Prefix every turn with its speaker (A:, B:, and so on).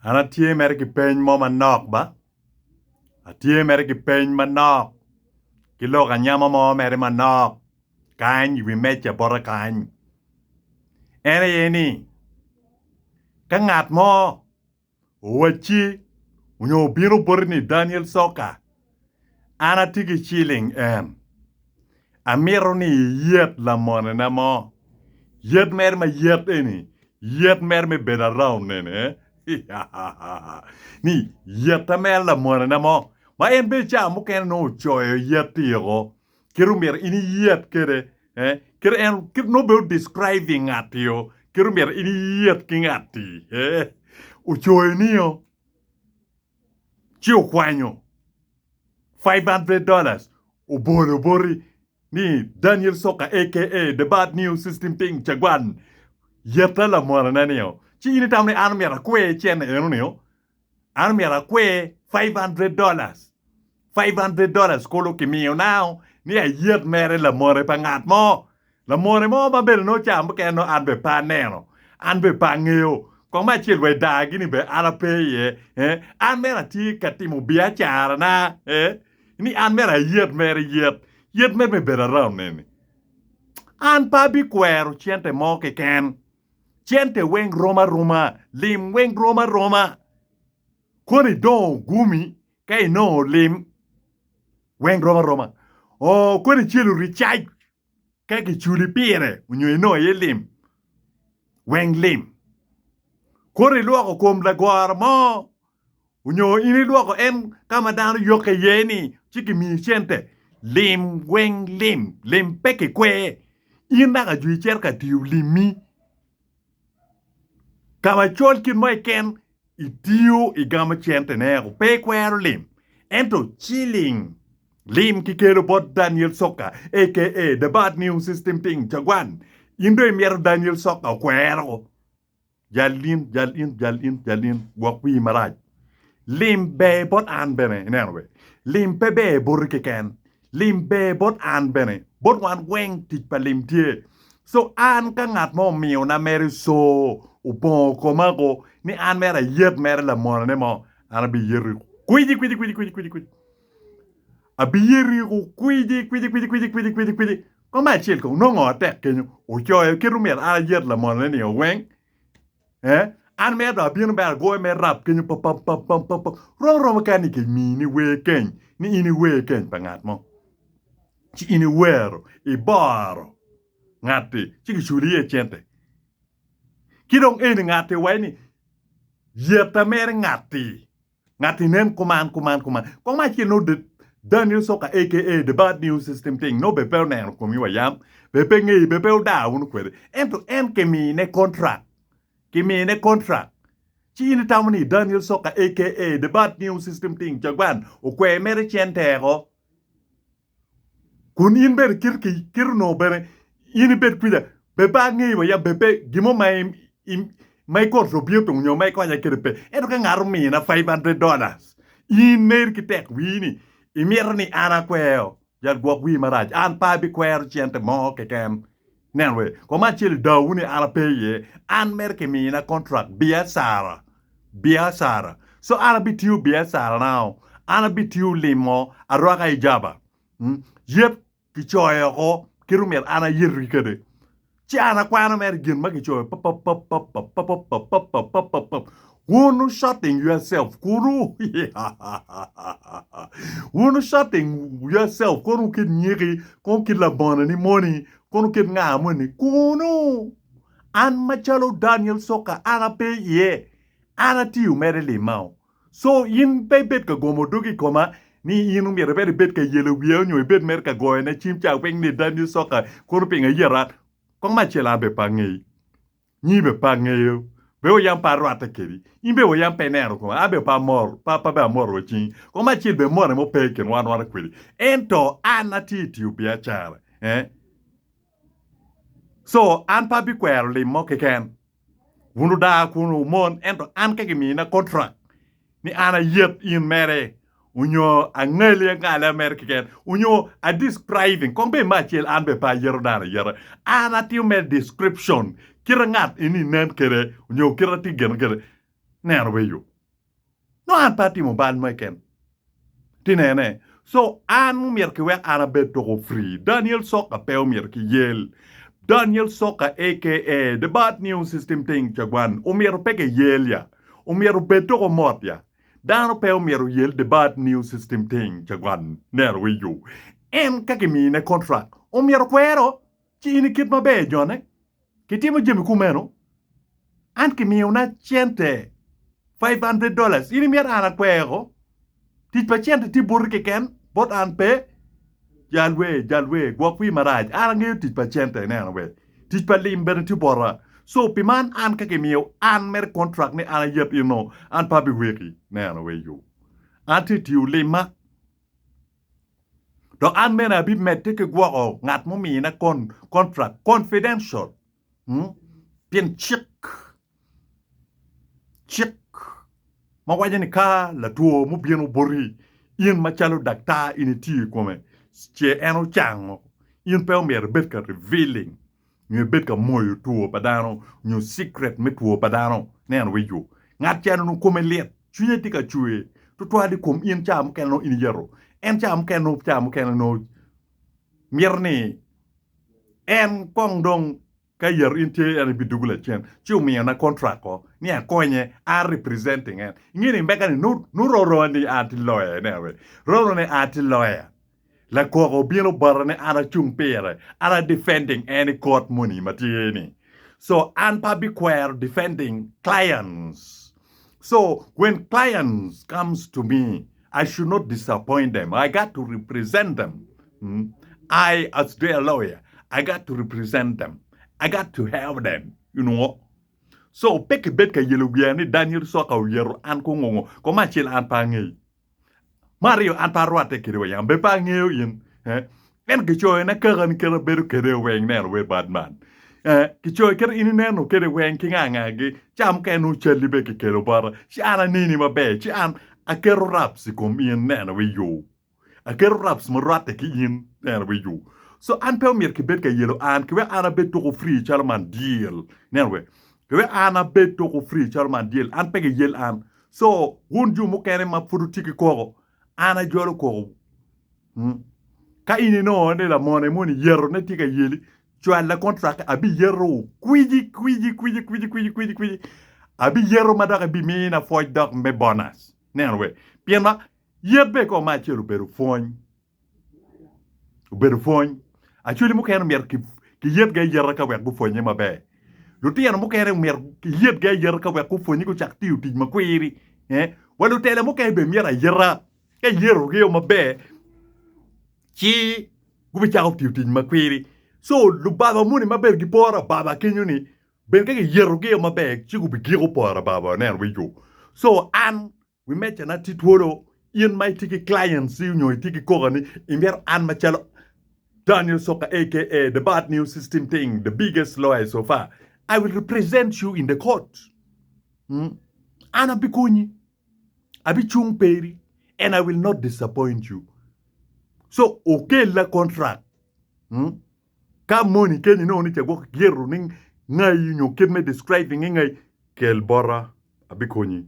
A: ana tie mere ki peny mo manok ba atie mere ki peny manok ki loka nyama mo mere manok kany wi meche bora kany ene yeni ka ng'at mo wachi unyo biro borni Daniel Soka ana tigi chilling amiro ni yet la mone na mo yet mer ma yet eni yet mer me been around nene ni yet mer la mone na mo ma en be cha mo ken no choyo yet tiro kirumir ini yet kere kir en kir no be describing atio kirumir ini yet kingati uchoyo niyo chio kwanyo $500 ubori ni Daniel Soka aka the bad news system thing chagwan yeta la mora na niyo chi ini tamne anmera kwe chen eno niyo anmera kwe $500 kolo kimio now ni a yet mere la more pangat mo la more mo ba bel no cham ke no an be pa neno an be pa ngeo ko ma chil we da gini be ara pe ye an mera ti katimo bia chara na ni an mera yet mere yet mer me better around nene an pa bi kwero chente mo ke ken chente weng roma lim weng roma koni do gumi kai no lim weng roma koni chilu richai kai ki chuli pire unyo no ye lim weng lim koni luoko kom la gwar mo unyo ini luoko en kama dano yoke yeni chiki mi chente lim weng lim peke kwe ina ka jui cher ka tiu limi kama chol kin mo ken itiu igama chente nego pe kwero lim ento chilling lim kikero bot Daniel Soka aka the bad news system thing chagwan indo mier Daniel Soka kwero jalin wakwi maraj lim be bot an bene nenwe lim pe be burke ken lim be bot an bene bot wan weng tit pa lim tie so an ka ngat mo miu na meri so ubon komako ni an mera yet mera la mona ne mo an bi yeri kwidi abi yeri kwidi ko ma chil ko no ngote kenyo o choy kiru mer a yet la mona ne o weng an mer da bin ber go mer rap kenyo pap ro mechanic mi ni we ken ni ini we ken pangat mo chi ini wero I baro ngati chi chuli e chente kidong eni ngati wani yeta mer ngati nen kuman ko ma chi no de Daniel Soka aka the bad news system thing no be pel nen ko mi wayam be pe ngi be pel da unu kwede ento en ke mi ne contract chi ni tamni Daniel Soka aka the bad news system thing jagwan o kwe mer chente go kun in ber kir no bere in ber kwida be ba ngi wayam be pe gimo mai ko robio to nyo mai ko ya kirpe eto ka ngaro mi na $500 in mer ki tek wini imir ni ana kweo jal gwa wi maraj an pa bi kwer chente mo ke kem nenwe ko ma chil dawuni ala peye an mer ke mi na contract bia sara so ana bi tiu bia sara now ana bi tiu limo arwaka ijaba yep ki choyo ko kirumer ana yirri kede ci ana kwana mer gin magi choy Wunu shutting yourself kuru Wunu shutting yourself kuru kid nyiri kon kid la bona ni money kon kid nga money kunu an machalo Daniel Soka ana pe ye ana tiu mere limao so in pe bet ka gomo dugi koma ni inu mi repere bet ka yelo wiyo nyo bet mer ka goy na chim cha peng ni Daniel Soka kuru pinga yera kong ma chela be pangi ni be pangi be o yam parwa ta keri imbe o yam penero ko abe pa mor pa be mor wachin ko ma chil be mor mo peken wan kweli ento anati tiu bia chara so an pa bi kwero le mo keken wunu da kunu mon ento an ke mi na contract ni ana yet in mere unyo angele ngale American unyo a describing kombe machel anbe pa yero ana tiu me description kirangat ini nen kere unyo kirati gen kere nerwe yo no an party mo ban mo ken tinene so an mier ki we an beto go free Daniel Soka pe mier ki yel Daniel Soka aka the bad news system thing chagwan mier peke yel ya mier beto go mot ya dan pe mier yel the bad news system thing chagwan ner we you en kakimi ne contract mier kwero chi ni kit mabe jone kitimo jemi kumeno an kimi una cente $500 ini mier ana kwero ti paciente ti burke ken bot an pe jalwe gwakwi maraj ara ngeyo ti paciente ne we ti palim ben ti bora so piman an kakimi an mer contract ne ana yep an pabi weki ne we you anti ti ulima do an mena bi mette ke gwa ngat mo mi na contract confidential bien chik ma wajani ka la tuo mu bien bori in ma chalo dakta initi kome che eno chango in pe mer bet ka revealing ni bet ka moyo tuo padano ni secret me tuo padano ne an we you ngat chano no kome let chunye tika chue to to di kom in cham ken no in yero en cham ken no mirni en kong dong ka yer inte an bidugula chen chu mi na contract ko ni akonye are representing en ngini mbeka ni nu roro ni anti lawyer ne we roro ne anti lawyer la ko bielo barane ana chung pere ana defending any court money matini so an public queer defending clients so when clients comes to me I should not disappoint them I got to represent them I as their lawyer I got to represent them I got to have them, So, peke bet ka yelo ni Daniel Soka yero an ko ngongo. Ko ma chil an pa ngi. Mario an pa roate kire yang be pa ngi yin. En ke choy na karan kere beru kere weng ner we badman. Ke choy kere ini neno kere weng kinga gi. Cham ke no cheli be ke kere bara. Si ana nini ma be. Si an a kero raps kom yin neno we yo. A kero raps mo roate ki yin neno we yo. So an pe mir ki bet ka yelo an ki we ana bet to free charman deal nerwe ki we ana bet to free charman deal an pe yel an so wonju mo kere ma fudu tiki ko ana jolo ko ka ini no ne la moni yero ne tika yeli tu la contract abi yero kwiji abi yero madara bi mi na foy dog me bonus nerwe piema yebbe ko ma chero beru foñ actually mo kene mer ki yet ga yer ka wek bu fonye mabe lu tiyan mo kene mer ki yet ga yer ka wek ku fonye ko chak tiu ti makwiri walu tele mo kene be mer yera ka yero ge mabe chi gu bi chak tiu ti makwiri so lu baba muni mabe gi pora baba kenyuni ben ka yero ge mabe chi gu bi gi ko pora baba ner we you so an we met na titworo in my tiki clients you know tiki ko ni imber an ma chalo Daniel Soka, aka the bad news system thing, the biggest lawyer so far. I will represent you in the court. Ana bikuni, abi chung peri, and I will not disappoint you. So, okay la contract. Ka money ken no ni chagok geru ning ngai you know kid me describing ngai kel bora abikuni.